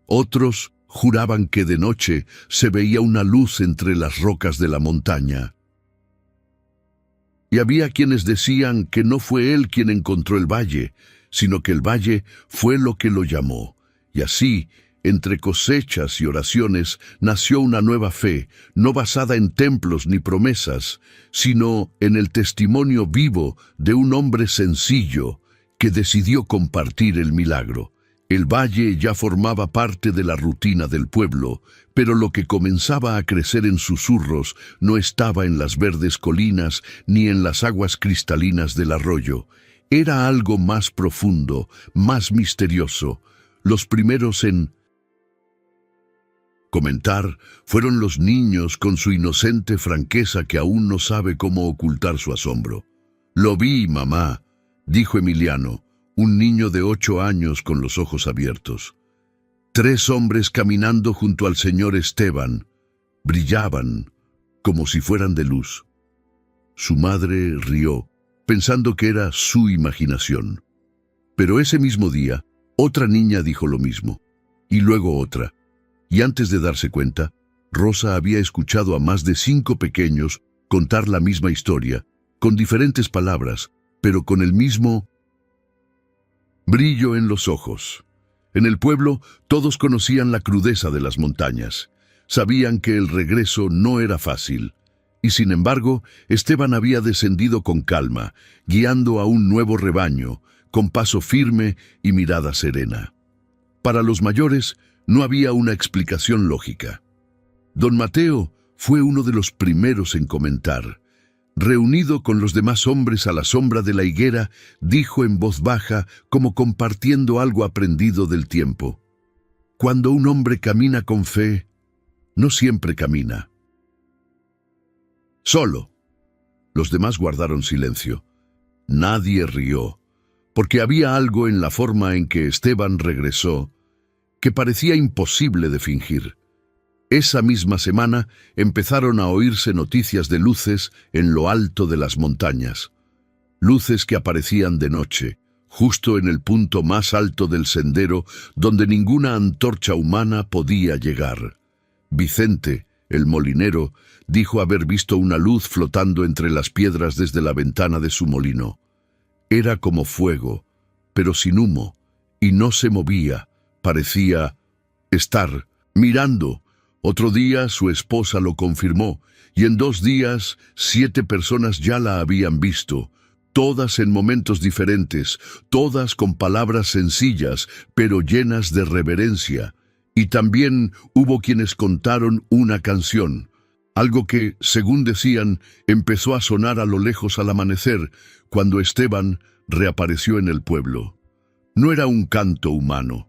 Otros juraban que de noche se veía una luz entre las rocas de la montaña. Y había quienes decían que no fue él quien encontró el valle, sino que el valle fue lo que lo llamó. Y así, entre cosechas y oraciones, nació una nueva fe, no basada en templos ni promesas, sino en el testimonio vivo de un hombre sencillo que decidió compartir el milagro. El valle ya formaba parte de la rutina del pueblo, pero lo que comenzaba a crecer en susurros no estaba en las verdes colinas ni en las aguas cristalinas del arroyo. Era algo más profundo, más misterioso. Los primeros en comentar fueron los niños con su inocente franqueza que aún no sabe cómo ocultar su asombro. «Lo vi, mamá», dijo Emiliano, un niño de 8 años con los ojos abiertos. 3 hombres caminando junto al señor Esteban. Brillaban como si fueran de luz. Su madre rió, pensando que era su imaginación. Pero ese mismo día, otra niña dijo lo mismo, y luego otra. Y antes de darse cuenta, Rosa había escuchado a más de 5 pequeños contar la misma historia, con diferentes palabras, pero con el mismo brillo en los ojos. En el pueblo, todos conocían la crudeza de las montañas. Sabían que el regreso no era fácil. Y sin embargo, Esteban había descendido con calma, guiando a un nuevo rebaño, con paso firme y mirada serena. Para los mayores, no había una explicación lógica. Don Mateo fue uno de los primeros en comentar. Reunido con los demás hombres a la sombra de la higuera, dijo en voz baja, como compartiendo algo aprendido del tiempo: «Cuando un hombre camina con fe, no siempre camina solo». Los demás guardaron silencio. Nadie rió, porque había algo en la forma en que Esteban regresó que parecía imposible de fingir. Esa misma semana empezaron a oírse noticias de luces en lo alto de las montañas. Luces que aparecían de noche, justo en el punto más alto del sendero donde ninguna antorcha humana podía llegar. Vicente, el molinero, dijo haber visto una luz flotando entre las piedras desde la ventana de su molino. Era como fuego, pero sin humo, y no se movía. Parecía estar mirando Otro día su esposa lo confirmó, y en 2 días 7 personas ya la habían visto, todas en momentos diferentes, todas con palabras sencillas, pero llenas de reverencia. Y también hubo quienes contaron una canción, algo que, según decían, empezó a sonar a lo lejos al amanecer, cuando Esteban reapareció en el pueblo. No era un canto humano,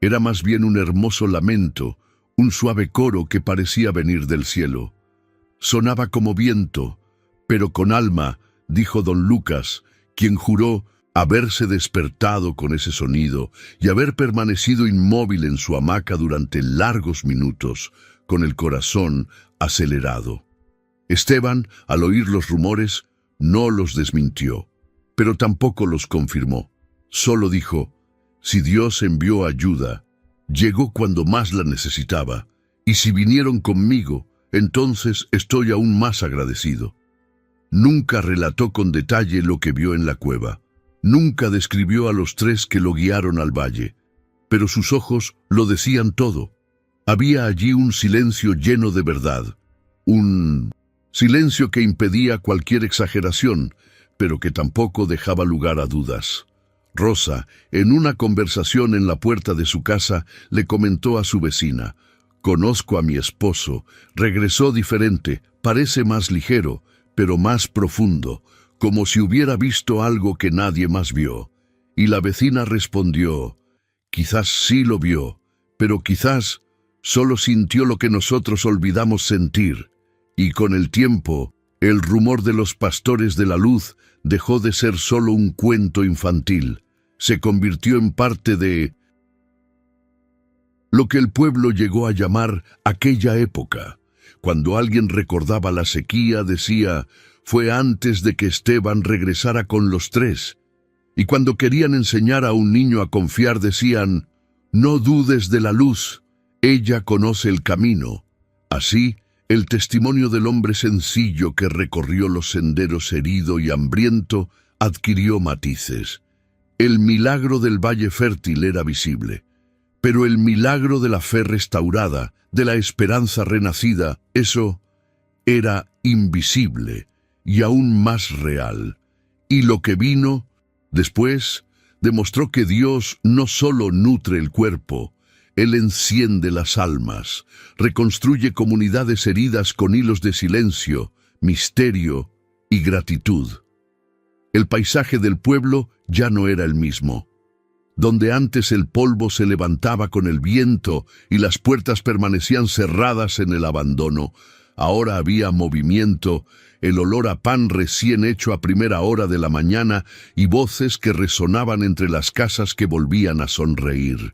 era más bien un hermoso lamento, un suave coro que parecía venir del cielo. Sonaba como viento, pero con alma, dijo don Lucas, quien juró haberse despertado con ese sonido y haber permanecido inmóvil en su hamaca durante largos minutos, con el corazón acelerado. Esteban, al oír los rumores, no los desmintió, pero tampoco los confirmó. Solo dijo: si Dios envió ayuda, llegó cuando más la necesitaba, y si vinieron conmigo, entonces estoy aún más agradecido. Nunca relató con detalle lo que vio en la cueva. Nunca describió a los 3 que lo guiaron al valle, pero sus ojos lo decían todo. Había allí un silencio lleno de verdad, un silencio que impedía cualquier exageración, pero que tampoco dejaba lugar a dudas. Rosa, en una conversación en la puerta de su casa, le comentó a su vecina: «Conozco a mi esposo, regresó diferente, parece más ligero, pero más profundo, como si hubiera visto algo que nadie más vio». Y la vecina respondió: «Quizás sí lo vio, pero quizás solo sintió lo que nosotros olvidamos sentir». Y con el tiempo, el rumor de los pastores de la luz dejó de ser solo un cuento infantil. Se convirtió en parte de lo que el pueblo llegó a llamar aquella época. Cuando alguien recordaba la sequía, decía: «Fue antes de que Esteban regresara con los 3». Y cuando querían enseñar a un niño a confiar, decían: «No dudes de la luz, ella conoce el camino». Así, el testimonio del hombre sencillo que recorrió los senderos herido y hambriento adquirió matices. El milagro del valle fértil era visible, pero el milagro de la fe restaurada, de la esperanza renacida, eso era invisible y aún más real. Y lo que vino después demostró que Dios no solo nutre el cuerpo, Él enciende las almas, reconstruye comunidades heridas con hilos de silencio, misterio y gratitud. El paisaje del pueblo ya no era el mismo. Donde antes el polvo se levantaba con el viento y las puertas permanecían cerradas en el abandono, ahora había movimiento, el olor a pan recién hecho a primera hora de la mañana y voces que resonaban entre las casas que volvían a sonreír.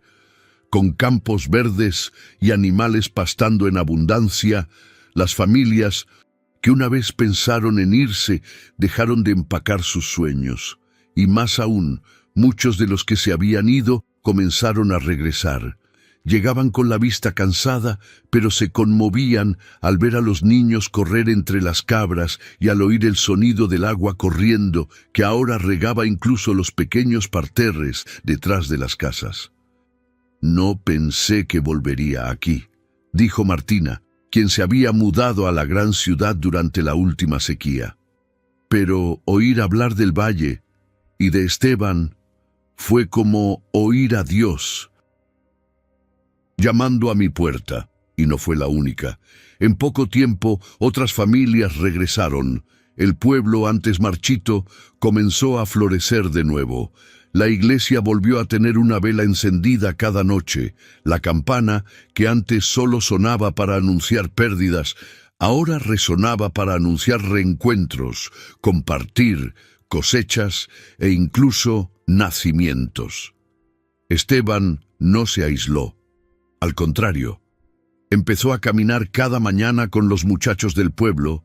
Con campos verdes y animales pastando en abundancia, las familias que una vez pensaron en irse dejaron de empacar sus sueños. Y más aún, muchos de los que se habían ido comenzaron a regresar. Llegaban con la vista cansada, pero se conmovían al ver a los niños correr entre las cabras y al oír el sonido del agua corriendo, que ahora regaba incluso los pequeños parterres detrás de las casas. «No pensé que volvería aquí», dijo Martina, quien se había mudado a la gran ciudad durante la última sequía. Pero oír hablar del valle y de Esteban fue como oír a Dios llamando a mi puerta, y no fue la única. En poco tiempo, otras familias regresaron. El pueblo, antes marchito, comenzó a florecer de nuevo. La iglesia volvió a tener una vela encendida cada noche. La campana, que antes solo sonaba para anunciar pérdidas, ahora resonaba para anunciar reencuentros, compartir, cosechas e incluso nacimientos. Esteban no se aisló. Al contrario, empezó a caminar cada mañana con los muchachos del pueblo,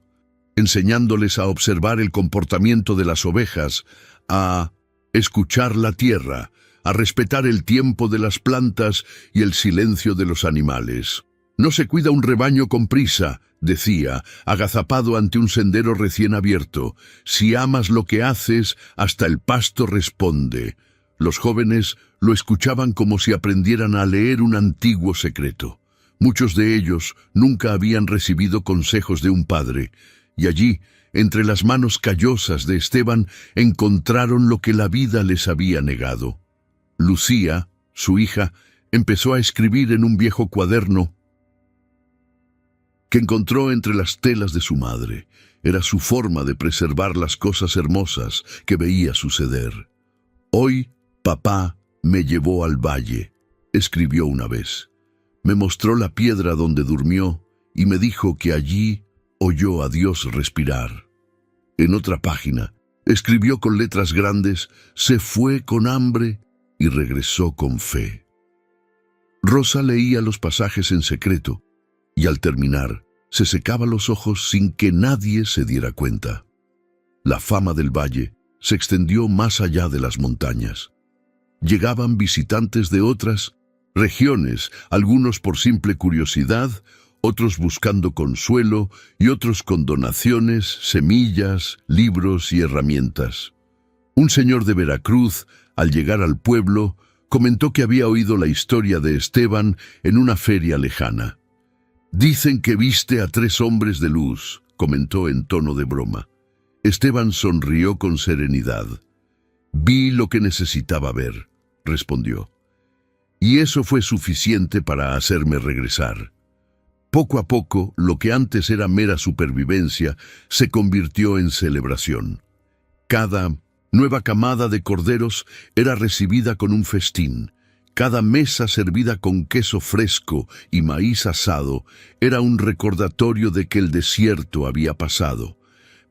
enseñándoles a observar el comportamiento de las ovejas, a escuchar la tierra, a respetar el tiempo de las plantas y el silencio de los animales. «No se cuida un rebaño con prisa», decía, agazapado ante un sendero recién abierto. «Si amas lo que haces, hasta el pasto responde». Los jóvenes lo escuchaban como si aprendieran a leer un antiguo secreto. Muchos de ellos nunca habían recibido consejos de un padre, y allí, entre las manos callosas de Esteban, encontraron lo que la vida les había negado. Lucía, su hija, empezó a escribir en un viejo cuaderno que encontró entre las telas de su madre. Era su forma de preservar las cosas hermosas que veía suceder. «Hoy, papá me llevó al valle», escribió una vez. «Me mostró la piedra donde durmió y me dijo que allí oyó a Dios respirar». En otra página, escribió con letras grandes: «Se fue con hambre y regresó con fe». Rosa leía los pasajes en secreto y al terminar se secaba los ojos sin que nadie se diera cuenta. La fama del valle se extendió más allá de las montañas. Llegaban visitantes de otras regiones, algunos por simple curiosidad, otros buscando consuelo y otros con donaciones, semillas, libros y herramientas. Un señor de Veracruz, al llegar al pueblo, comentó que había oído la historia de Esteban en una feria lejana. «Dicen que viste a 3 hombres de luz», comentó en tono de broma. Esteban sonrió con serenidad. «Vi lo que necesitaba ver», respondió. «Y eso fue suficiente para hacerme regresar». Poco a poco, lo que antes era mera supervivencia se convirtió en celebración. Cada nueva camada de corderos era recibida con un festín. Cada mesa servida con queso fresco y maíz asado era un recordatorio de que el desierto había pasado.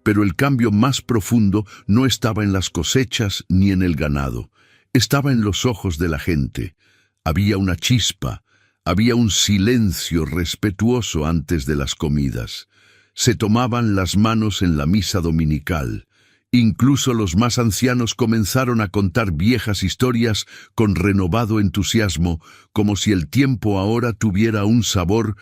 Pero el cambio más profundo no estaba en las cosechas ni en el ganado. Estaba en los ojos de la gente. Había una chispa, había un silencio respetuoso antes de las comidas. Se tomaban las manos en la misa dominical. Incluso los más ancianos comenzaron a contar viejas historias con renovado entusiasmo, como si el tiempo ahora tuviera un sabor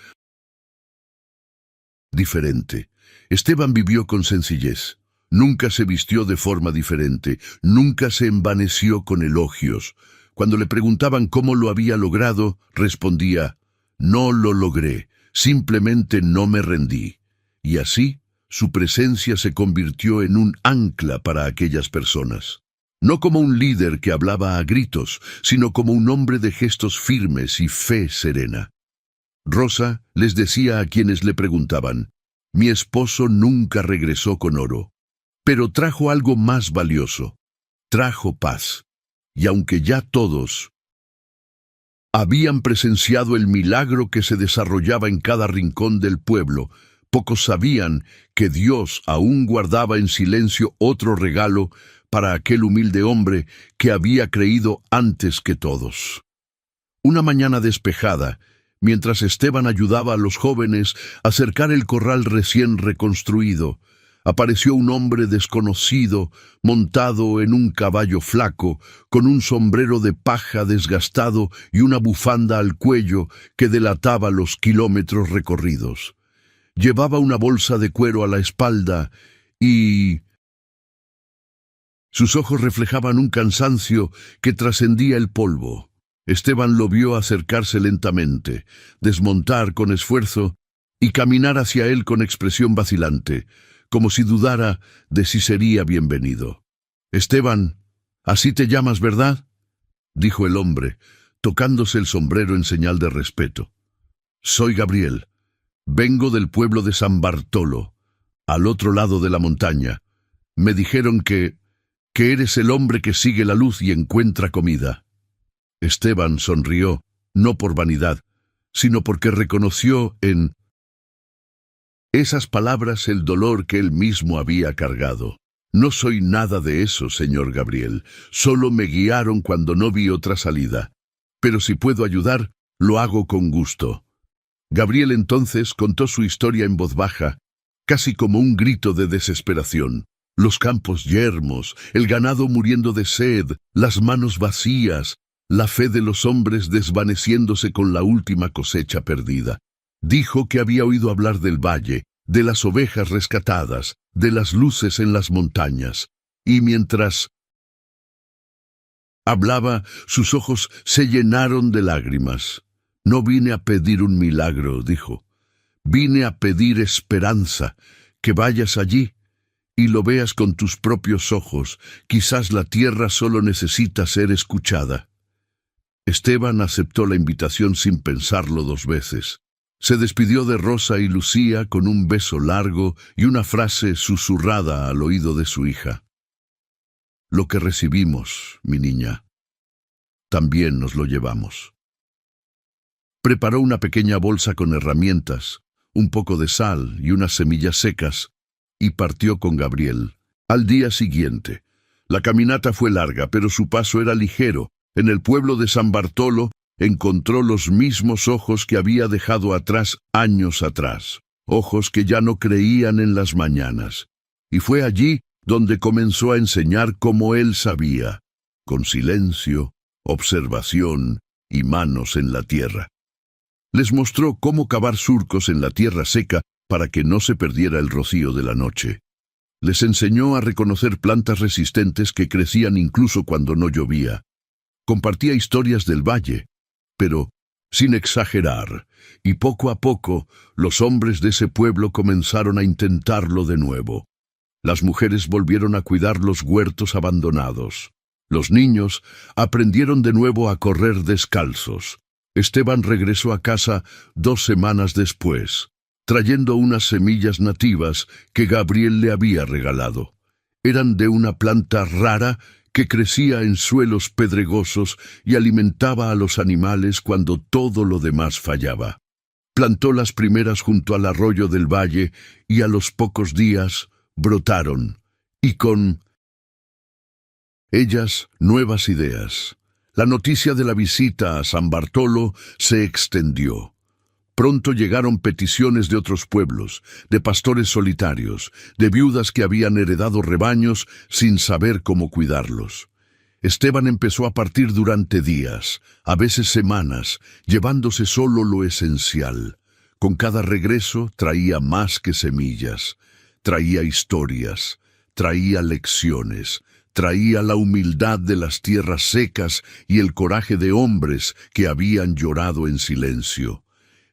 diferente. Esteban vivió con sencillez. Nunca se vistió de forma diferente, nunca se envaneció con elogios. Cuando le preguntaban cómo lo había logrado, respondía: «No lo logré, simplemente no me rendí». Y así, su presencia se convirtió en un ancla para aquellas personas. No como un líder que hablaba a gritos, sino como un hombre de gestos firmes y fe serena. Rosa les decía a quienes le preguntaban: «Mi esposo nunca regresó con oro, pero trajo algo más valioso. Trajo paz». Y aunque ya todos habían presenciado el milagro que se desarrollaba en cada rincón del pueblo, pocos sabían que Dios aún guardaba en silencio otro regalo para aquel humilde hombre que había creído antes que todos. Una mañana despejada, mientras Esteban ayudaba a los jóvenes a cercar el corral recién reconstruido, apareció un hombre desconocido, montado en un caballo flaco, con un sombrero de paja desgastado y una bufanda al cuello que delataba los kilómetros recorridos. Llevaba una bolsa de cuero a la espalda y sus ojos reflejaban un cansancio que trascendía el polvo. Esteban lo vio acercarse lentamente, desmontar con esfuerzo y caminar hacia él con expresión vacilante, como si dudara de si sería bienvenido. «Esteban, así te llamas, ¿verdad?», dijo el hombre, tocándose el sombrero en señal de respeto. «Soy Gabriel. Vengo del pueblo de San Bartolo, al otro lado de la montaña. Me dijeron que eres el hombre que sigue la luz y encuentra comida». Esteban sonrió, no por vanidad, sino porque reconoció en esas palabras el dolor que él mismo había cargado. «No soy nada de eso, señor Gabriel. Solo me guiaron cuando no vi otra salida. Pero si puedo ayudar, lo hago con gusto». Gabriel entonces contó su historia en voz baja, casi como un grito de desesperación. Los campos yermos, el ganado muriendo de sed, las manos vacías, la fe de los hombres desvaneciéndose con la última cosecha perdida. Dijo que había oído hablar del valle, de las ovejas rescatadas, de las luces en las montañas, y mientras hablaba, sus ojos se llenaron de lágrimas. No vine a pedir un milagro, dijo. Vine a pedir esperanza, que vayas allí y lo veas con tus propios ojos. Quizás la tierra solo necesita ser escuchada. Esteban aceptó la invitación sin pensarlo 2 veces. Se despidió de Rosa y Lucía con un beso largo y una frase susurrada al oído de su hija. Lo que recibimos, mi niña, también nos lo llevamos. Preparó una pequeña bolsa con herramientas, un poco de sal y unas semillas secas, y partió con Gabriel. Al día siguiente, la caminata fue larga, pero su paso era ligero. En el pueblo de San Bartolo encontró los mismos ojos que había dejado atrás años atrás, ojos que ya no creían en las mañanas. Y fue allí donde comenzó a enseñar como él sabía, con silencio, observación y manos en la tierra. Les mostró cómo cavar surcos en la tierra seca para que no se perdiera el rocío de la noche. Les enseñó a reconocer plantas resistentes que crecían incluso cuando no llovía. Compartía historias del valle, pero sin exagerar, y poco a poco los hombres de ese pueblo comenzaron a intentarlo de nuevo. Las mujeres volvieron a cuidar los huertos abandonados. Los niños aprendieron de nuevo a correr descalzos. Esteban regresó a casa 2 semanas después, trayendo unas semillas nativas que Gabriel le había regalado. Eran de una planta rara que crecía en suelos pedregosos y alimentaba a los animales cuando todo lo demás fallaba. Plantó las primeras junto al arroyo del valle y a los pocos días brotaron, y con ellas nuevas ideas. La noticia de la visita a San Bartolo se extendió. Pronto llegaron peticiones de otros pueblos, de pastores solitarios, de viudas que habían heredado rebaños sin saber cómo cuidarlos. Esteban empezó a partir durante días, a veces semanas, llevándose solo lo esencial. Con cada regreso traía más que semillas, traía historias, traía lecciones, traía la humildad de las tierras secas y el coraje de hombres que habían llorado en silencio.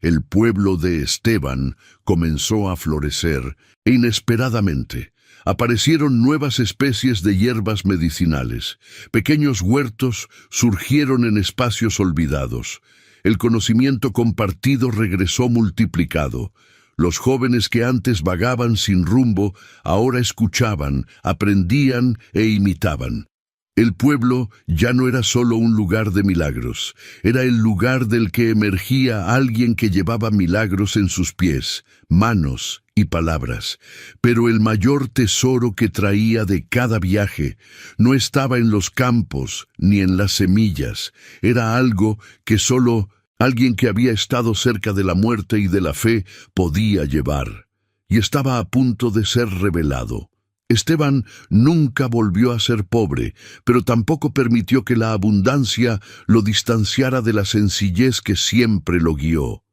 El pueblo de Esteban comenzó a florecer e inesperadamente aparecieron nuevas especies de hierbas medicinales. Pequeños huertos surgieron en espacios olvidados. El conocimiento compartido regresó multiplicado. Los jóvenes que antes vagaban sin rumbo ahora escuchaban, aprendían e imitaban. El pueblo ya no era solo un lugar de milagros, era el lugar del que emergía alguien que llevaba milagros en sus pies, manos y palabras. Pero el mayor tesoro que traía de cada viaje no estaba en los campos ni en las semillas, era algo que solo alguien que había estado cerca de la muerte y de la fe podía llevar, y estaba a punto de ser revelado. Esteban nunca volvió a ser pobre, pero tampoco permitió que la abundancia lo distanciara de la sencillez que siempre lo guió.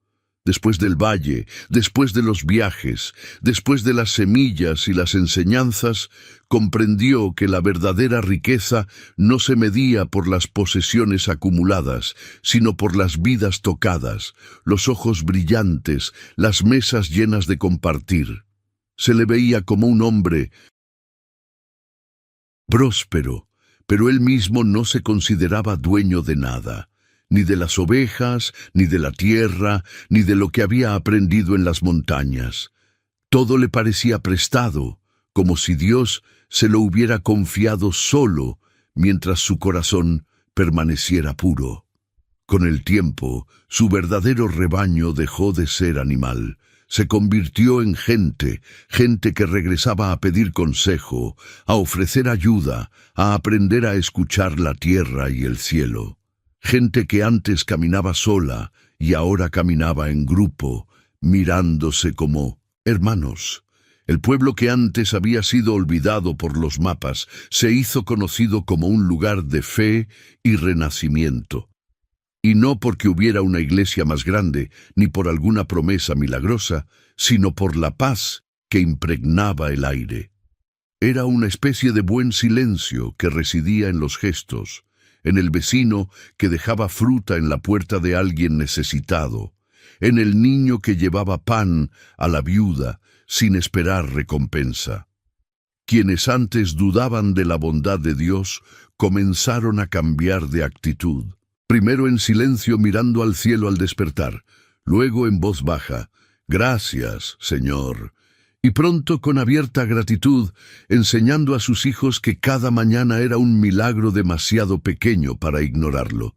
Después del valle, después de los viajes, después de las semillas y las enseñanzas, comprendió que la verdadera riqueza no se medía por las posesiones acumuladas, sino por las vidas tocadas, los ojos brillantes, las mesas llenas de compartir. Se le veía como un hombre próspero, pero él mismo no se consideraba dueño de nada, ni de las ovejas, ni de la tierra, ni de lo que había aprendido en las montañas. Todo le parecía prestado, como si Dios se lo hubiera confiado solo, mientras su corazón permaneciera puro. Con el tiempo, su verdadero rebaño dejó de ser animal. Se convirtió en gente que regresaba a pedir consejo, a ofrecer ayuda, a aprender a escuchar la tierra y el cielo. Gente que antes caminaba sola y ahora caminaba en grupo, mirándose como hermanos. El pueblo que antes había sido olvidado por los mapas se hizo conocido como un lugar de fe y renacimiento. Y no porque hubiera una iglesia más grande, ni por alguna promesa milagrosa, sino por la paz que impregnaba el aire. Era una especie de buen silencio que residía en los gestos, en el vecino que dejaba fruta en la puerta de alguien necesitado, en el niño que llevaba pan a la viuda sin esperar recompensa. Quienes antes dudaban de la bondad de Dios comenzaron a cambiar de actitud. Primero en silencio mirando al cielo al despertar, luego en voz baja, «Gracias, Señor», y pronto con abierta gratitud, enseñando a sus hijos que cada mañana era un milagro demasiado pequeño para ignorarlo.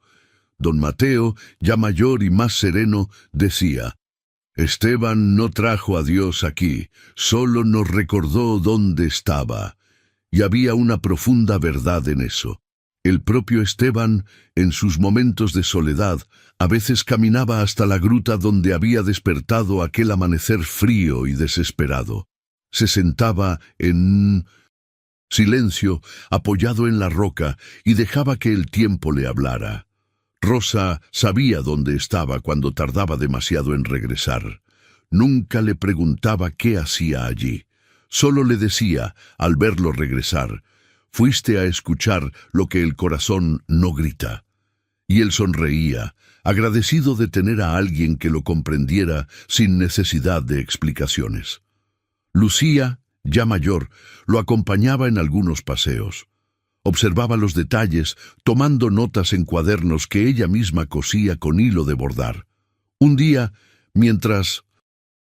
Don Mateo, ya mayor y más sereno, decía, «Esteban no trajo a Dios aquí, solo nos recordó dónde estaba». Y había una profunda verdad en eso. El propio Esteban, en sus momentos de soledad, a veces caminaba hasta la gruta donde había despertado aquel amanecer frío y desesperado. Se sentaba en silencio, apoyado en la roca, y dejaba que el tiempo le hablara. Rosa sabía dónde estaba cuando tardaba demasiado en regresar. Nunca le preguntaba qué hacía allí. Solo le decía, al verlo regresar, «Fuiste a escuchar lo que el corazón no grita». Y él sonreía, agradecido de tener a alguien que lo comprendiera sin necesidad de explicaciones. Lucía, ya mayor, lo acompañaba en algunos paseos. Observaba los detalles, tomando notas en cuadernos que ella misma cosía con hilo de bordar. Un día, mientras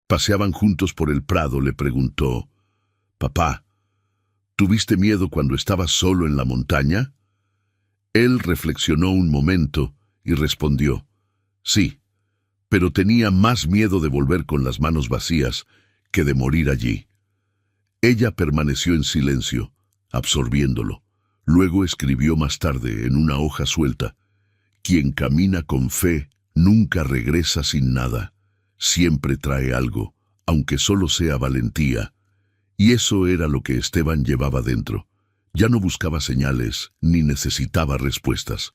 paseaban juntos por el prado, le preguntó, «Papá, ¿tuviste miedo cuando estabas solo en la montaña?» Él reflexionó un momento y respondió, «Sí, pero tenía más miedo de volver con las manos vacías que de morir allí». Ella permaneció en silencio, absorbiéndolo. Luego escribió más tarde en una hoja suelta, «Quien camina con fe nunca regresa sin nada. Siempre trae algo, aunque solo sea valentía». Y eso era lo que Esteban llevaba dentro. Ya no buscaba señales ni necesitaba respuestas.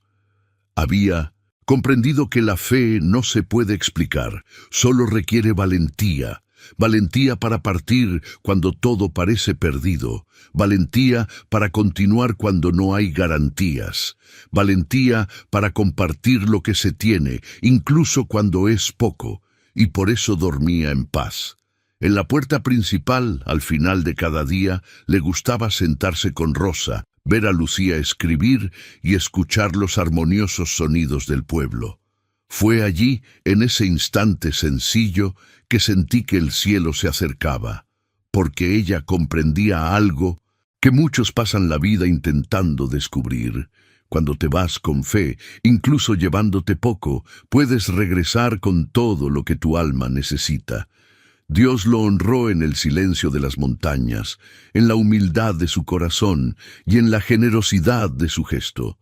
Había comprendido que la fe no se puede explicar, solo requiere valentía. Valentía para partir cuando todo parece perdido. Valentía para continuar cuando no hay garantías. Valentía para compartir lo que se tiene, incluso cuando es poco. Y por eso dormía en paz. En la puerta principal, al final de cada día, le gustaba sentarse con Rosa, ver a Lucía escribir y escuchar los armoniosos sonidos del pueblo. Fue allí, en ese instante sencillo, que sentí que el cielo se acercaba, porque ella comprendía algo que muchos pasan la vida intentando descubrir. Cuando te vas con fe, incluso llevándote poco, puedes regresar con todo lo que tu alma necesita. Dios lo honró en el silencio de las montañas, en la humildad de su corazón y en la generosidad de su gesto.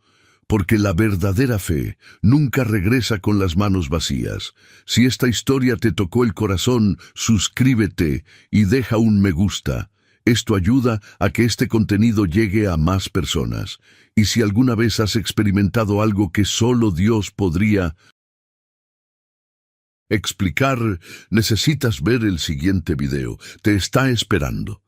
Porque la verdadera fe nunca regresa con las manos vacías. Si esta historia te tocó el corazón, suscríbete y deja un me gusta. Esto ayuda a que este contenido llegue a más personas. Y si alguna vez has experimentado algo que solo Dios podría explicar, necesitas ver el siguiente video. Te está esperando.